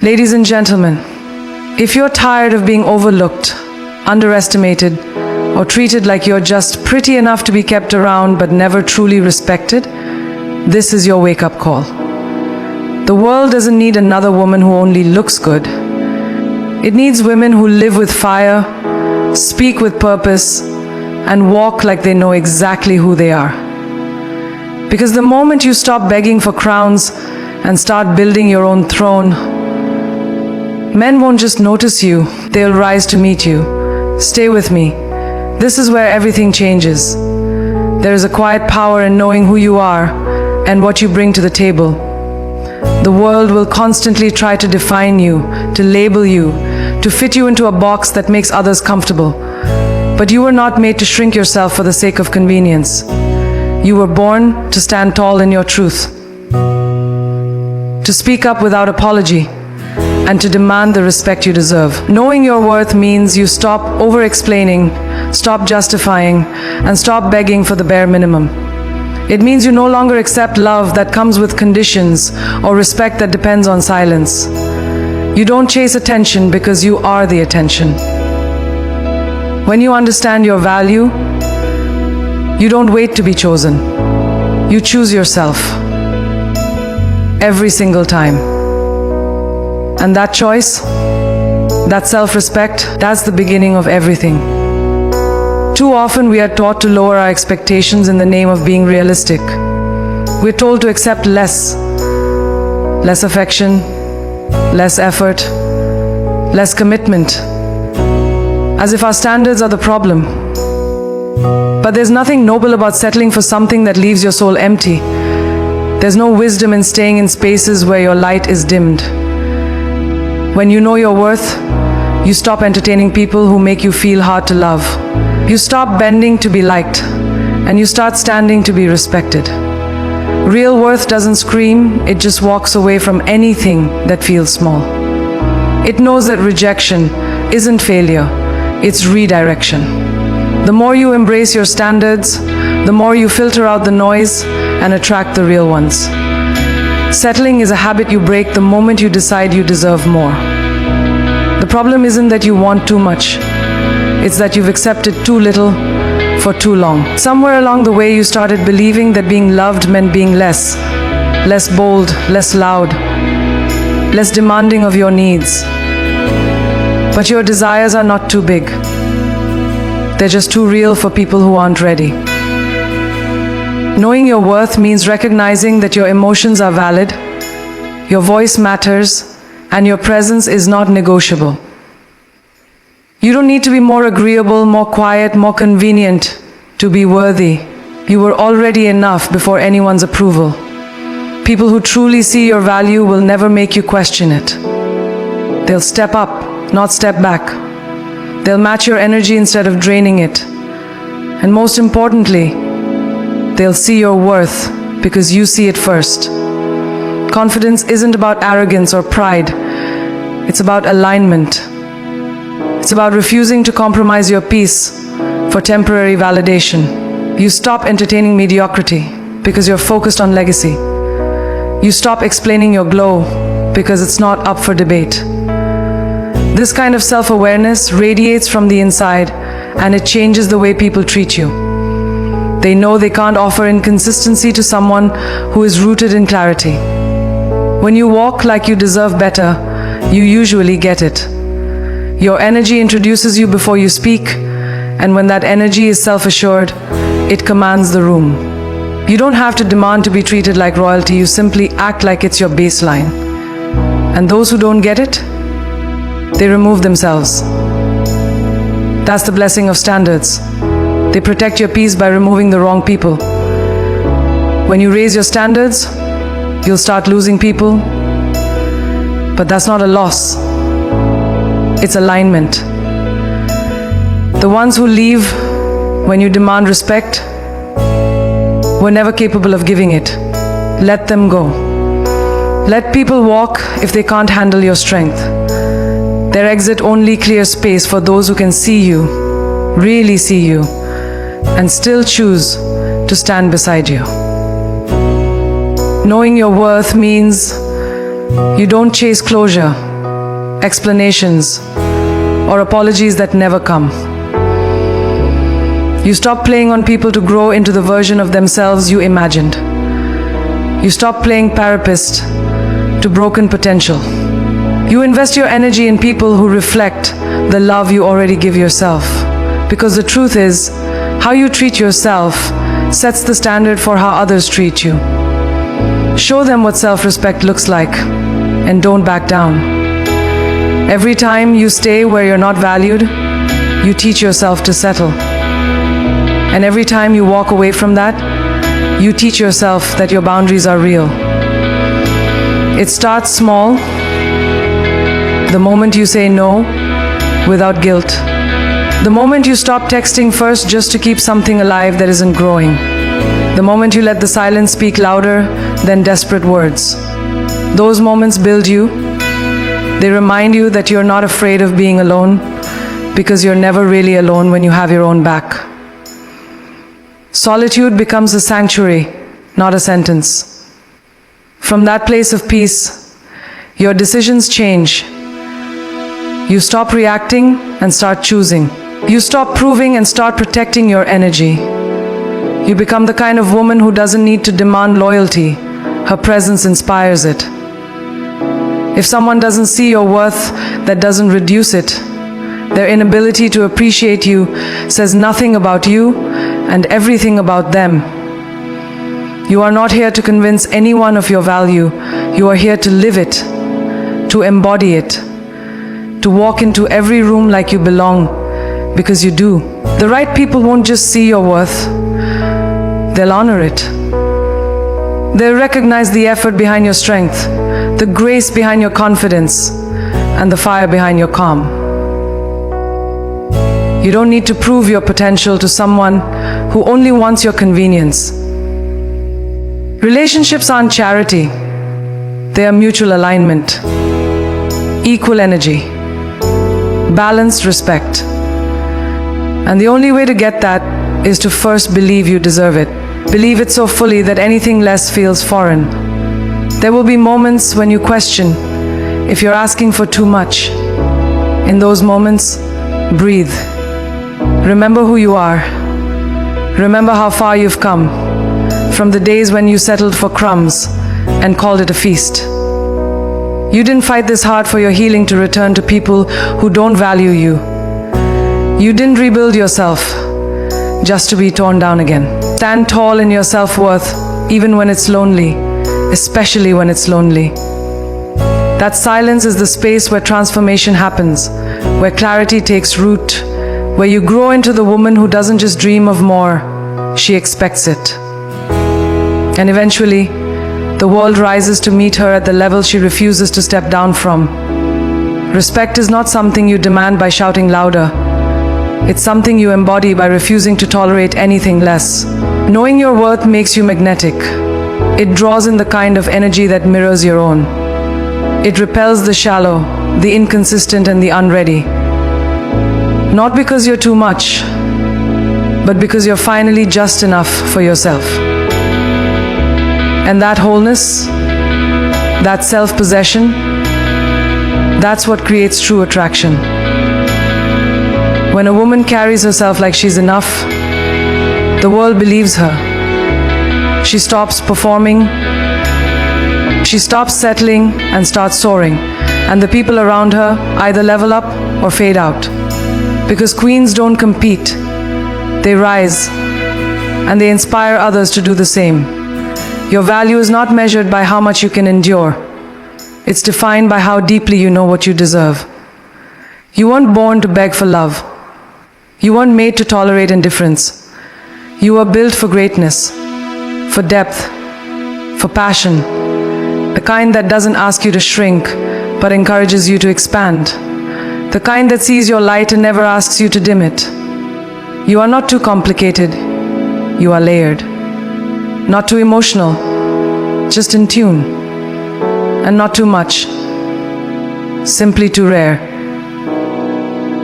Ladies and gentlemen, if you're tired of being overlooked, underestimated, or treated like you're just pretty enough to be kept around but never truly respected, this is your wake-up call. The world doesn't need another woman who only looks good. It needs women who live with fire, speak with purpose, and walk like they know exactly who they are. Because the moment you stop begging for crowns and start building your own throne, men won't just notice you, they'll rise to meet you. Stay with me. This is where everything changes. There is a quiet power in knowing who you are and what you bring to the table. The world will constantly try to define you, to label you, to fit you into a box that makes others comfortable. But you were not made to shrink yourself for the sake of convenience. You were born to stand tall in your truth, to speak up without apology, and to demand the respect you deserve. Knowing your worth means you stop over-explaining, stop justifying, and stop begging for the bare minimum. It means you no longer accept love that comes with conditions or respect that depends on silence. You don't chase attention because you are the attention. When you understand your value, you don't wait to be chosen. You choose yourself. Every single time. And that choice, that self-respect, that's the beginning of everything. Too often we are taught to lower our expectations in the name of being realistic. We're told to accept less affection, less effort, less commitment, as if our standards are the problem. But there's nothing noble about settling for something that leaves your soul empty. There's no wisdom in staying in spaces where your light is dimmed. When you know your worth, you stop entertaining people who make you feel hard to love. You stop bending to be liked, and you start standing to be respected. Real worth doesn't scream, it just walks away from anything that feels small. It knows that rejection isn't failure, it's redirection. The more you embrace your standards, the more you filter out the noise and attract the real ones. Settling is a habit you break the moment you decide you deserve more. The problem isn't that you want too much. It's that you've accepted too little for too long. Somewhere along the way you started believing that being loved meant being less bold, less loud, less demanding of your needs. But your desires are not too big. They're just too real for people who aren't ready. Knowing your worth means recognizing that your emotions are valid, your voice matters, and your presence is not negotiable. You don't need to be more agreeable, more quiet, more convenient to be worthy. You were already enough before anyone's approval. People who truly see your value will never make you question it. They'll step up, not step back. They'll match your energy instead of draining it. And most importantly, they'll see your worth because you see it first. Confidence isn't about arrogance or pride. It's about alignment. It's about refusing to compromise your peace for temporary validation. You stop entertaining mediocrity because you're focused on legacy. You stop explaining your glow because it's not up for debate. This kind of self-awareness radiates from the inside, and it changes the way people treat you. They know they can't offer inconsistency to someone who is rooted in clarity. When you walk like you deserve better, you usually get it. Your energy introduces you before you speak, and when that energy is self-assured, it commands the room. You don't have to demand to be treated like royalty, you simply act like it's your baseline. And those who don't get it, they remove themselves. That's the blessing of standards. They protect your peace by removing the wrong people. When you raise your standards, you'll start losing people. But that's not a loss. It's alignment. The ones who leave when you demand respect were never capable of giving it. Let them go. Let people walk if they can't handle your strength. Their exit only clears space for those who can see you, really see you, and still choose to stand beside you. Knowing your worth means you don't chase closure, explanations, or apologies that never come. You stop playing on people to grow into the version of themselves you imagined. You stop playing therapist to broken potential. You invest your energy in people who reflect the love you already give yourself. Because the truth is, how you treat yourself sets the standard for how others treat you. Show them what self-respect looks like, and don't back down. Every time you stay where you're not valued, you teach yourself to settle. And every time you walk away from that, you teach yourself that your boundaries are real. It starts small, the moment you say no without guilt. The moment you stop texting first just to keep something alive that isn't growing. The moment you let the silence speak louder than desperate words. Those moments build you. They remind you that you're not afraid of being alone, because you're never really alone when you have your own back. Solitude becomes a sanctuary, not a sentence. From that place of peace, your decisions change. You stop reacting and start choosing. You stop proving and start protecting your energy. You become the kind of woman who doesn't need to demand loyalty. Her presence inspires it. If someone doesn't see your worth, that doesn't reduce it. Their inability to appreciate you says nothing about you and everything about them. You are not here to convince anyone of your value. You are here to live it, to embody it, to walk into every room like you belong, because you do. The right people won't just see your worth, they'll honor it. They'll recognize the effort behind your strength, the grace behind your confidence, and the fire behind your calm. You don't need to prove your potential to someone who only wants your convenience. Relationships aren't charity. They are mutual alignment, equal energy, balanced respect. And the only way to get that is to first believe you deserve it. Believe it so fully that anything less feels foreign. There will be moments when you question if you're asking for too much. In those moments, breathe. Remember who you are. Remember how far you've come, from the days when you settled for crumbs and called it a feast. You didn't fight this hard for your healing to return to people who don't value you. You didn't rebuild yourself just to be torn down again. Stand tall in your self-worth, even when it's lonely, especially when it's lonely. That silence is the space where transformation happens, where clarity takes root, where you grow into the woman who doesn't just dream of more, she expects it. And eventually, the world rises to meet her at the level she refuses to step down from. Respect is not something you demand by shouting louder. It's something you embody by refusing to tolerate anything less. Knowing your worth makes you magnetic. It draws in the kind of energy that mirrors your own. It repels the shallow, the inconsistent, and the unready. Not because you're too much, but because you're finally just enough for yourself. And that wholeness, that self-possession, that's what creates true attraction. When a woman carries herself like she's enough, the world believes her. She stops performing, she stops settling and starts soaring, and the people around her either level up or fade out. Because queens don't compete, they rise, and they inspire others to do the same. Your value is not measured by how much you can endure. It's defined by how deeply you know what you deserve. You weren't born to beg for love. You weren't made to tolerate indifference. You were built for greatness, for depth, for passion, the kind that doesn't ask you to shrink, but encourages you to expand. The kind that sees your light and never asks you to dim it. You are not too complicated. You are layered. Not too emotional, just in tune. And not too much, simply too rare.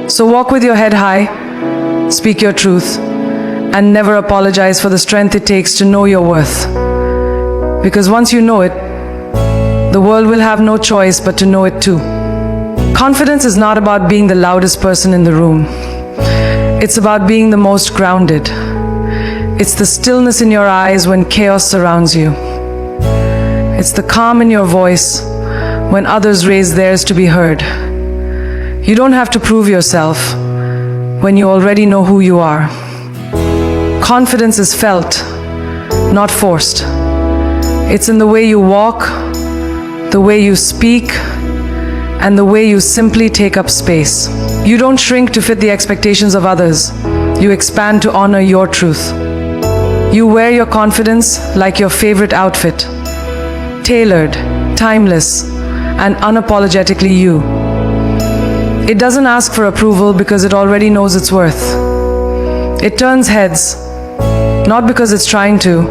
So walk with your head high, speak your truth, and never apologize for the strength it takes to know your worth. Because once you know it, the world will have no choice but to know it too. Confidence is not about being the loudest person in the room. It's about being the most grounded. It's the stillness in your eyes when chaos surrounds you. It's the calm in your voice when others raise theirs to be heard. You don't have to prove yourself when you already know who you are. Confidence is felt, not forced. It's in the way you walk, the way you speak, and the way you simply take up space. You don't shrink to fit the expectations of others. You expand to honor your truth. You wear your confidence like your favorite outfit, tailored, timeless, and unapologetically you. It doesn't ask for approval because it already knows its worth. It turns heads, not because it's trying to,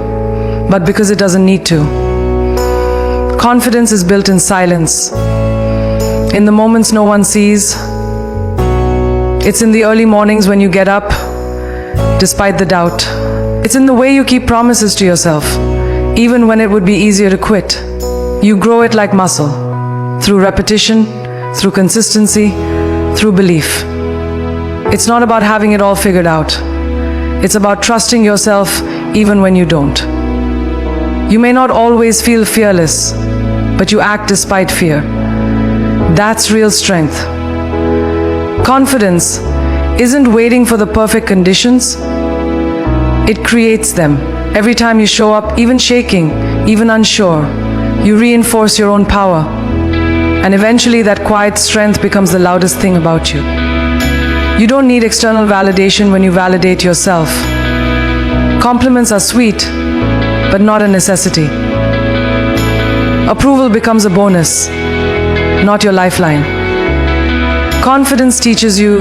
but because it doesn't need to. Confidence is built in silence, in the moments no one sees. It's in the early mornings when you get up, despite the doubt. It's in the way you keep promises to yourself, even when it would be easier to quit. You grow it like muscle, through repetition, through consistency, through belief. It's not about having it all figured out. It's about trusting yourself even when you don't. You may not always feel fearless, but you act despite fear. That's real strength. Confidence isn't waiting for the perfect conditions. It creates them. Every time you show up, even shaking, even unsure, you reinforce your own power. And eventually that quiet strength becomes the loudest thing about you. You don't need external validation when you validate yourself. Compliments are sweet, but not a necessity. Approval becomes a bonus, not your lifeline. Confidence teaches you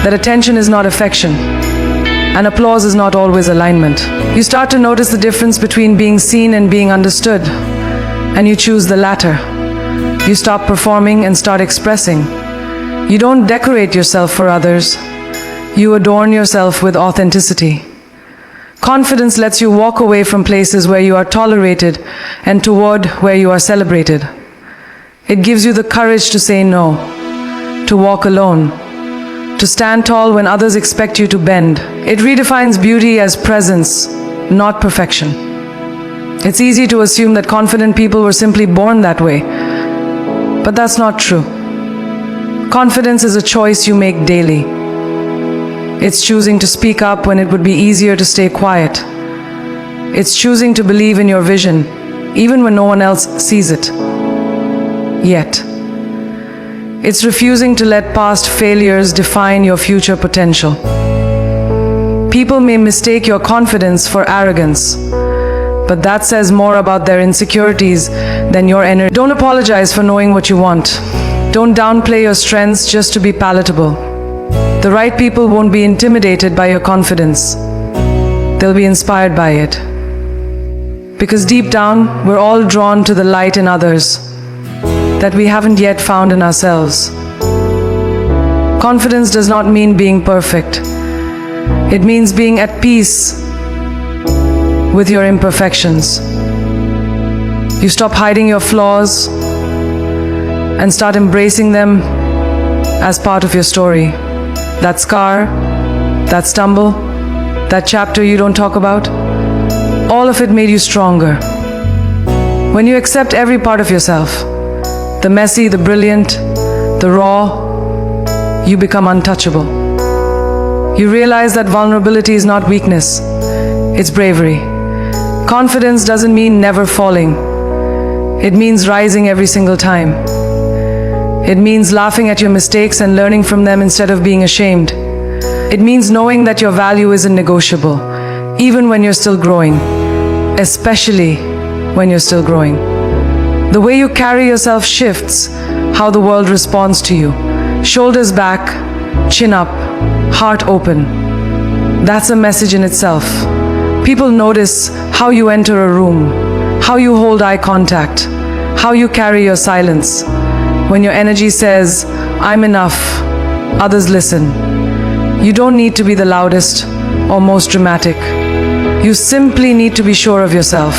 that attention is not affection, and applause is not always alignment. You start to notice the difference between being seen and being understood, and you choose the latter. You stop performing and start expressing. You don't decorate yourself for others. You adorn yourself with authenticity. Confidence lets you walk away from places where you are tolerated and toward where you are celebrated. It gives you the courage to say no, to walk alone, to stand tall when others expect you to bend. It redefines beauty as presence, not perfection. It's easy to assume that confident people were simply born that way, but that's not true. Confidence is a choice you make daily. It's choosing to speak up when it would be easier to stay quiet. It's choosing to believe in your vision, even when no one else sees it yet. It's refusing to let past failures define your future potential. People may mistake your confidence for arrogance, but that says more about their insecurities than your energy. Don't apologize for knowing what you want. Don't downplay your strengths just to be palatable. The right people won't be intimidated by your confidence. They'll be inspired by it. Because deep down, we're all drawn to the light in others that we haven't yet found in ourselves. Confidence does not mean being perfect. It means being at peace with your imperfections. You stop hiding your flaws and start embracing them as part of your story. That scar, that stumble, that chapter you don't talk about, all of it made you stronger. When you accept every part of yourself, the messy, the brilliant, the raw, you become untouchable. You realize that vulnerability is not weakness, it's bravery. Confidence doesn't mean never falling. It means rising every single time. It means laughing at your mistakes and learning from them instead of being ashamed. It means knowing that your value isn't negotiable, even when you're still growing, especially when you're still growing. The way you carry yourself shifts how the world responds to you. Shoulders back, chin up, heart open. That's a message in itself. People notice how you enter a room, how you hold eye contact, how you carry your silence. When your energy says, "I'm enough," others listen. You don't need to be the loudest or most dramatic. You simply need to be sure of yourself.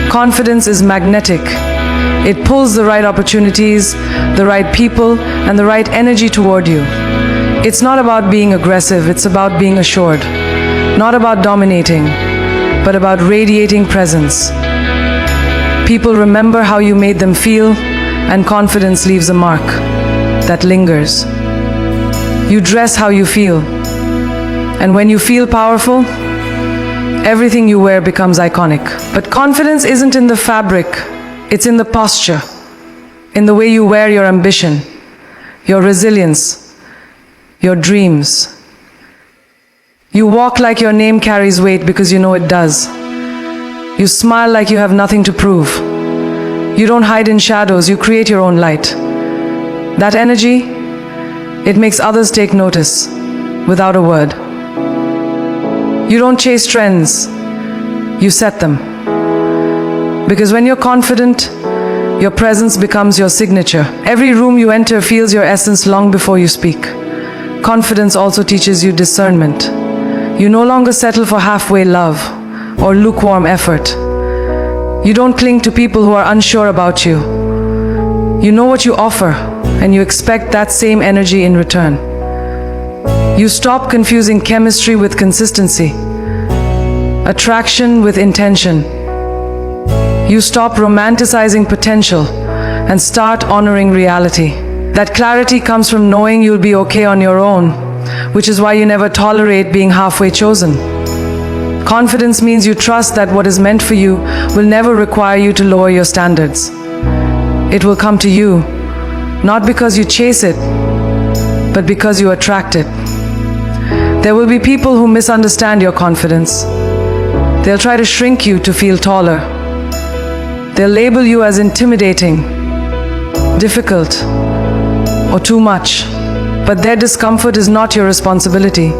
Confidence is magnetic. It pulls the right opportunities, the right people, and the right energy toward you. It's not about being aggressive, it's about being assured. Not about dominating, but about radiating presence. People remember how you made them feel, and confidence leaves a mark that lingers. You dress how you feel, and when you feel powerful, everything you wear becomes iconic. But confidence isn't in the fabric, it's in the posture, in the way you wear your ambition, your resilience, your dreams. You walk like your name carries weight because you know it does. You smile like you have nothing to prove. You don't hide in shadows, you create your own light. That energy, it makes others take notice without a word. You don't chase trends, you set them. Because when you're confident, your presence becomes your signature. Every room you enter feels your essence long before you speak. Confidence also teaches you discernment. You no longer settle for halfway love or lukewarm effort. You don't cling to people who are unsure about you. You know what you offer, and you expect that same energy in return. You stop confusing chemistry with consistency, attraction with intention. You stop romanticizing potential and start honoring reality. That clarity comes from knowing you'll be okay on your own, which is why you never tolerate being halfway chosen. Confidence means you trust that what is meant for you will never require you to lower your standards. It will come to you, not because you chase it, but because you attract it. There will be people who misunderstand your confidence. They'll try to shrink you to feel taller. They'll label you as intimidating, difficult, or too much. But their discomfort is not your responsibility.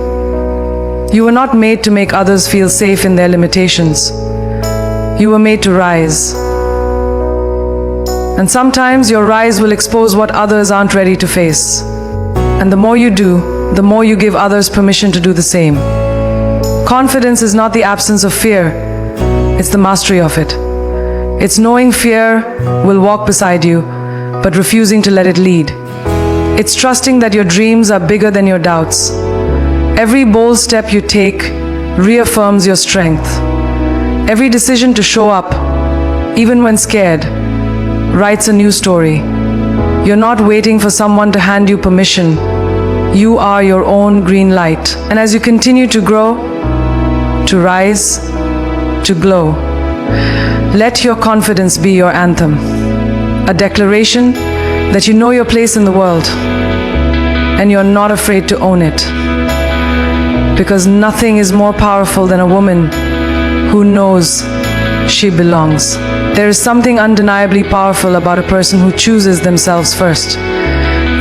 You were not made to make others feel safe in their limitations. You were made to rise. And sometimes your rise will expose what others aren't ready to face. And the more you do, the more you give others permission to do the same. Confidence is not the absence of fear, it's the mastery of it. It's knowing fear will walk beside you, but refusing to let it lead. It's trusting that your dreams are bigger than your doubts. Every bold step you take reaffirms your strength. Every decision to show up, even when scared, writes a new story. You're not waiting for someone to hand you permission. You are your own green light. And as you continue to grow, to rise, to glow, let your confidence be your anthem. A declaration that you know your place in the world and you're not afraid to own it. Because nothing is more powerful than a woman who knows she belongs. There is something undeniably powerful about a person who chooses themselves first.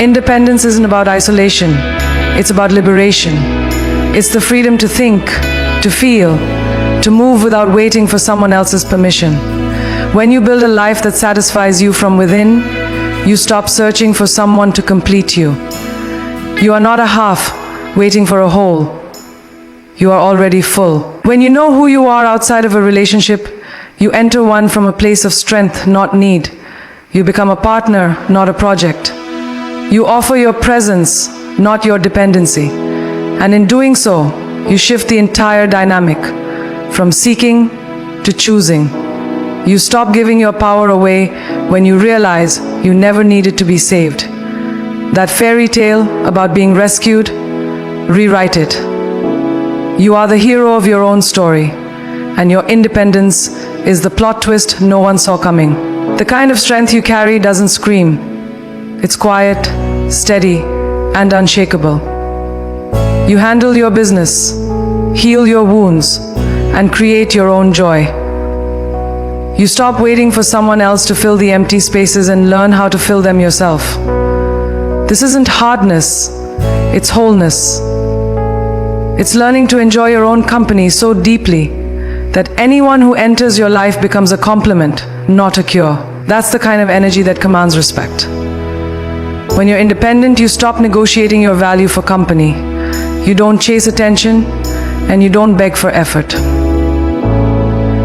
Independence isn't about isolation, it's about liberation. It's the freedom to think, to feel, to move without waiting for someone else's permission. When you build a life that satisfies you from within, you stop searching for someone to complete you. You are not a half waiting for a whole. You are already full. When you know who you are outside of a relationship, you enter one from a place of strength, not need. You become a partner, not a project. You offer your presence, not your dependency. And in doing so, you shift the entire dynamic, from seeking to choosing. You stop giving your power away when you realize you never needed to be saved. That fairy tale about being rescued, rewrite it. You are the hero of your own story, and your independence is the plot twist no one saw coming. The kind of strength you carry doesn't scream. It's quiet, steady, and unshakable. You handle your business, heal your wounds, and create your own joy. You stop waiting for someone else to fill the empty spaces and learn how to fill them yourself. This isn't hardness, it's wholeness. It's learning to enjoy your own company so deeply that anyone who enters your life becomes a compliment, not a cure. That's the kind of energy that commands respect. When you're independent, you stop negotiating your value for company. You don't chase attention, and you don't beg for effort.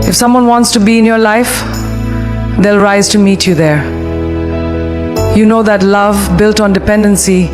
If someone wants to be in your life, they'll rise to meet you there. You know that love built on dependency